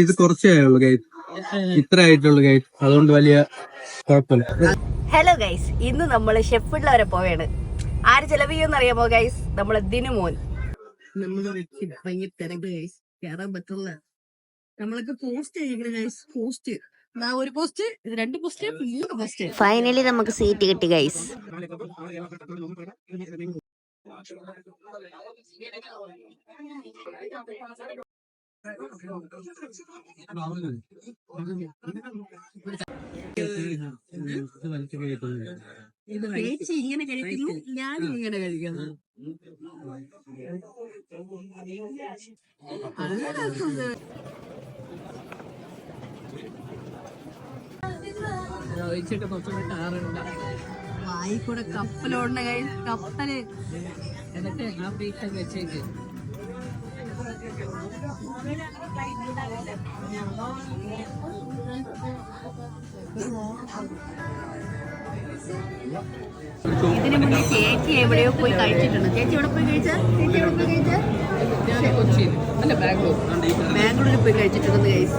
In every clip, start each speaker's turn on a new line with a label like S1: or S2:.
S1: ഇത് കുറച്ചേ ആയുള്ളൂ ഗൈസ്, ഇത്ര ആയിട്ടുള്ളൂ ഗൈസ്, അതുകൊണ്ട് വലിയ കുഴപ്പമില്ല.
S2: ഹലോ ഗൈസ്, ഇന്ന് നമ്മള് ഷെഫിഡിൽ വരെ പോവാണ്. ആര് ചെലവ് ചെയ്യുമെന്ന് അറിയാമോ ഗൈസ്? നമ്മളെ ദിനുമോൻ. കേറാൻ പറ്റില്ല. നമ്മളൊക്കെ പോസ്റ്റ് ചെയ്യിക്കണം ഗൈസ്. പോസ്റ്റ് ഒരു പോസ്റ്റ്, 2 പോസ്റ്റ്, 3 പോസ്റ്റ്. ഫൈനലി നമുക്ക് സീറ്റ് കിട്ടി ഗൈസ്. ചേച്ചി ഇങ്ങനെ കഴിക്കുന്നു, ഞാനും ഇങ്ങനെ കഴിക്കുന്നു. വായിക്കൂടെ കപ്പലോടണ കഴിച്ച് കപ്പല് എന്നിട്ട് ആ പീസ് വെച്ചേക്ക്. ഇതിനു മുന്നേ ചേച്ചി എവിടെയോ പോയി കഴിച്ചിട്ടുണ്ട്. ചേച്ചി എവിടെ പോയി കഴിച്ചാ? ബാംഗ്ലൂരിൽ പോയി കഴിച്ചിട്ടുണ്ടെന്ന് ഗൈസ്.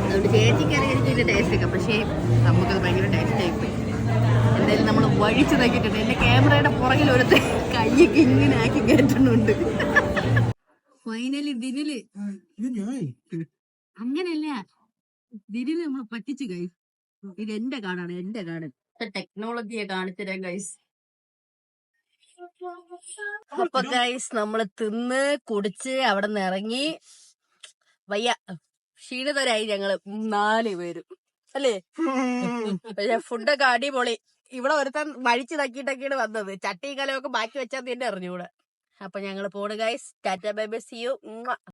S2: അതുകൊണ്ട് ചേച്ചിക്ക് അറിയാം ഇതിന്റെ ടേസ്റ്റ് ഒക്കെ, പക്ഷേ നമുക്കത് ഭയങ്കര ടേസ്റ്റ് ആയിപ്പോയി. എന്തായാലും നമ്മൾ വഴിച്ചു നോക്കിയിട്ടുണ്ട്. എന്റെ ക്യാമറയുടെ പുറകിൽ ഒരു കൈയൊക്കെ ഇങ്ങനെ ആക്കി കേട്ടിട്ടുണ്ട്. ഫൈനലി ദിനില് അങ്ങനെയല്ല, ദിനില് നമ്മൾ പറ്റിച്ചു ഗൈസ്. ഇത് എന്റെ കാർഡാണ്, എന്റെ കാർഡ്. ടെക്നോളജിയെ കാണിച്ചുതരാം ഗൈസ്. അപ്പൊ ഗൈസ് നമ്മള് തിന്ന് കുടിച്ച് അവിടെ നിന്ന് ഇറങ്ങി. വയ്യ, ക്ഷീണിതരായി ഞങ്ങള് 4 പേരും അല്ലേ. പക്ഷെ ഫുഡൊക്കെ അടിപൊളി. ഇവിടെ ഒരുത്തൻ വഴിച്ചു തക്കിയിട്ടൊക്കെയാണ് വന്നത്. ചട്ടി കലമൊക്കെ ബാക്കി വെച്ചാൽ തന്നെ അറിഞ്ഞൂടെ. അപ്പൊ ഞങ്ങള് പോണ് guys. Tata bye bye, see U.